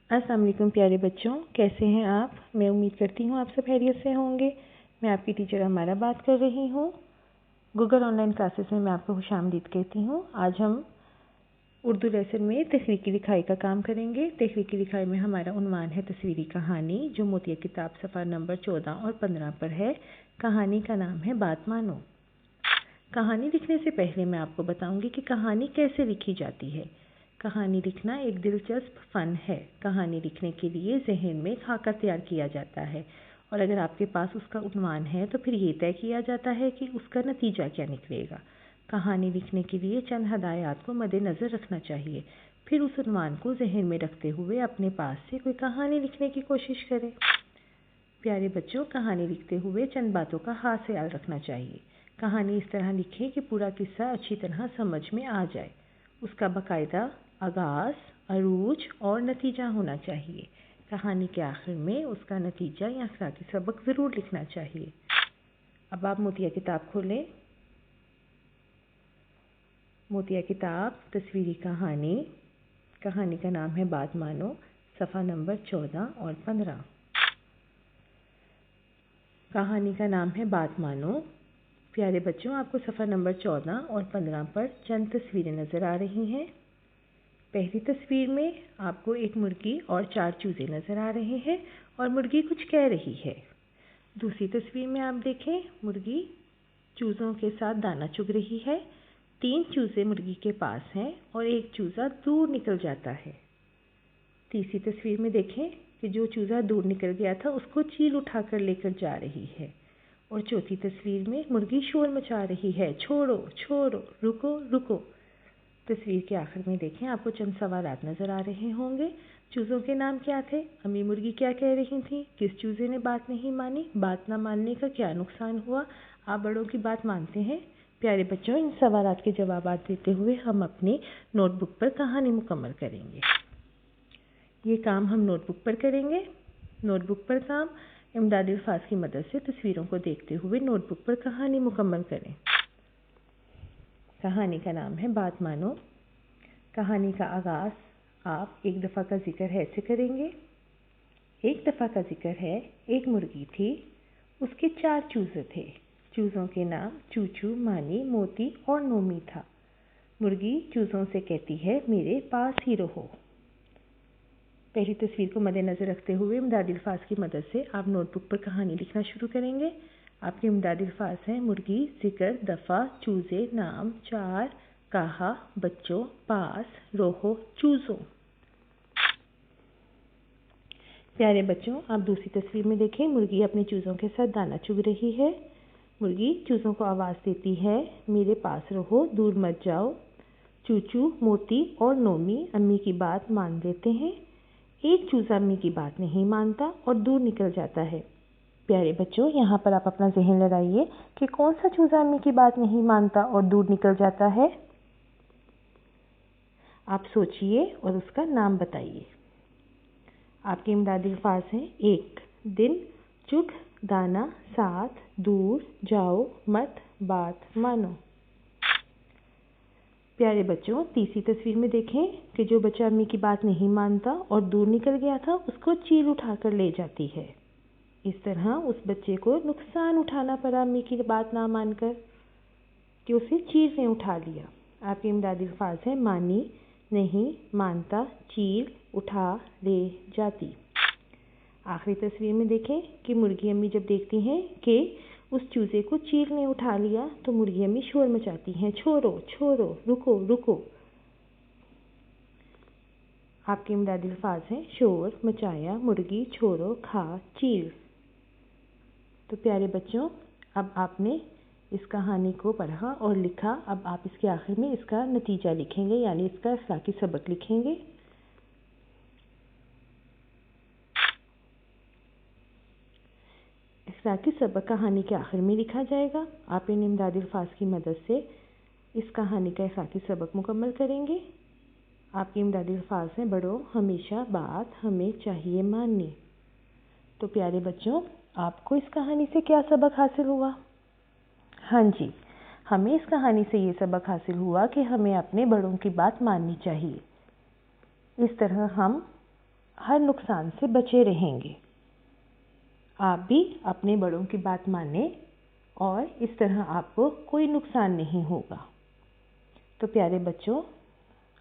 अस्सलाम वालेकुम प्यारे बच्चों, कैसे हैं आप? मैं उम्मीद करती हूँ आप सब खैरियत से होंगे। मैं आपकी टीचर हमारा बात कर रही हूँ। गूगल ऑनलाइन क्लासेस में मैं आपको खुशामदीद कहती हूँ। आज हम उर्दू लेसन में तहरीकी लिखाई का काम करेंगे। तहरीकी लिखाई में हमारा उन्वान है तस्वीरी कहानी, जो मोतिया किताब सफ़ा नंबर 14 और 15 पर है। कहानी का नाम है बात मानो। कहानी लिखने से पहले मैं आपको बताऊंगी कि कहानी कैसे लिखी जाती है। कहानी लिखना एक दिलचस्प फ़न है। कहानी लिखने के लिए जहन में खाका तैयार किया जाता है और अगर आपके पास उसका उन्वान है तो फिर ये तय किया जाता है कि उसका नतीजा क्या निकलेगा। कहानी लिखने के लिए चंद हदायत को मद्देनज़र रखना चाहिए। फिर उस उन्वान को जहन में रखते हुए अपने पास से कोई कहानी लिखने की कोशिश करें। प्यारे बच्चों, कहानी लिखते हुए चंद बातों का खास ख्याल रखना चाहिए। कहानी इस तरह लिखें कि पूरा किस्सा अच्छी तरह समझ में आ जाए। उसका बाकायदा आगाज़, अरूज और नतीजा होना चाहिए। कहानी के आखिर में उसका नतीजा या अखलाकी सबक ज़रूर लिखना चाहिए। अब आप मोतिया किताब खोलें। मोतिया किताब तस्वीरी कहानी। कहानी का नाम है बात मानो, सफ़ा नंबर 14 और 15। कहानी का नाम है बात मानो। प्यारे बच्चों, आपको सफ़ा नंबर 14 और 15 पर चंद तस्वीरें नज़र आ रही हैं। पहली तस्वीर में आपको एक मुर्गी और 4 चूज़े नज़र आ रहे हैं और मुर्गी कुछ कह रही है। दूसरी तस्वीर में आप देखें, मुर्गी चूज़ों के साथ दाना चुग रही है। 3 चूज़े मुर्गी के पास हैं और एक चूज़ा दूर निकल जाता है। तीसरी तस्वीर में देखें कि जो चूज़ा दूर निकल गया था उसको चील उठाकर लेकर जा रही है। और चौथी तस्वीर में मुर्गी शोर मचा रही है, छोड़ो छोड़ो, रुको रुको। तस्वीर के आखिर में देखें, आपको चंद सवालात नज़र आ रहे होंगे। चूज़ों के नाम क्या थे? अम्मी मुर्गी क्या कह रही थी? किस चूज़े ने बात नहीं मानी? बात ना मानने का क्या नुकसान हुआ? आप बड़ों की बात मानते हैं? प्यारे बच्चों, इन सवालात के जवाब देते हुए हम अपनी नोटबुक पर कहानी मुकम्मल करेंगे। ये काम हम नोटबुक पर करेंगे। नोटबुक पर काम इमदादी अल्फाज की मदद से तस्वीरों को देखते हुए नोटबुक पर कहानी मुकम्मल करें। कहानी का नाम है बात मानो। कहानी का आगाज़ आप एक दफ़ा का जिक्र है से करेंगे। एक दफ़ा का जिक्र है, एक मुर्गी थी, उसके 4 चूज़े थे। चूज़ों के नाम चूचू, मानी, मोती और नोमी था। मुर्गी चूज़ों से कहती है, मेरे पास ही रहो। पहली तस्वीर को मद्देनज़र रखते हुए इमदादी अल्फाज की मदद से आप नोटबुक पर कहानी लिखना शुरू करेंगे। आपके इमदादी अल्फाज हैं मुर्गी, जिक्र, दफ़ा, चूज़े, नाम, 4, कहा, बच्चों, पास, रोहो, चूज़ों। प्यारे बच्चों, आप दूसरी तस्वीर में देखें, मुर्गी अपने चूज़ों के साथ दाना चुग रही है। मुर्गी चूज़ों को आवाज़ देती है, मेरे पास रहो, दूर मत जाओ। चूचू, मोती और नोमी अम्मी की बात मान लेते हैं। एक चूज़ा अम्मी की बात नहीं मानता और दूर निकल जाता है। प्यारे बच्चों, यहाँ पर आप अपना ज़हन लगाइए कि कौन सा चूज़ा अम्मी की बात नहीं मानता और दूर निकल जाता है। आप सोचिए और उसका नाम बताइए। आपके इमदादी अल्फाज हैं, एक, दिन, चुग, दाना, साथ, दूर, जाओ, मत, बात मानो। प्यारे बच्चों, तीसरी तस्वीर में देखें कि जो बच्चा अम्मी की बात नहीं मानता और दूर निकल गया था उसको चील उठाकर ले जाती है। इस तरह उस बच्चे को नुकसान उठाना पड़ा अम्मी की बात ना मानकर कि उसे चील ने उठा लिया। आपके इमदादी अल्फाज हैं, मानी, नहीं, मानता, चील, उठा, ले जाती। आखिरी तस्वीर में देखें कि मुर्गी अम्मी जब देखती हैं कि उस चूज़े को चील ने उठा लिया तो मुर्गी अम्मी शोर मचाती हैं, छोड़ो छोड़ो, रुको रुको। आपके इमदादी अल्फाज हैं, शोर मचाया, मुर्गी, छोड़ो, खा, चील। तो प्यारे बच्चों, अब आपने इस कहानी को पढ़ा और लिखा। अब आप इसके आखिर में इसका नतीजा लिखेंगे, यानी इसका अखलाकी सबक लिखेंगे। अखलाकी सबक कहानी के आखिर में लिखा जाएगा। आप इन इमदादी अल्फाज की मदद से इस कहानी का अखलाकी सबक मुकम्मल करेंगे। आपके इमदादी अल्फाज हैं, बड़ों, हमेशा बात हमें चाहिए माननी। तो प्यारे बच्चों, आपको इस कहानी से क्या सबक हासिल हुआ? हाँ जी, हमें इस कहानी से ये सबक हासिल हुआ कि हमें अपने बड़ों की बात माननी चाहिए। इस तरह हम ہر نقصان سے بچے رہیں گے۔ آپ بھی اپنے بڑوں کی بات مانیں اور اس طرح آپ کو کوئی نقصان نہیں ہوگا۔ تو پیارے بچوں،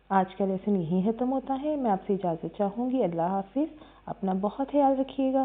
آج کا لیسن یہیں ختم ہوتا ہے۔ میں آپ سے اجازت چاہوں گی۔ اللہ حافظ۔ اپنا بہت خیال رکھیے گا۔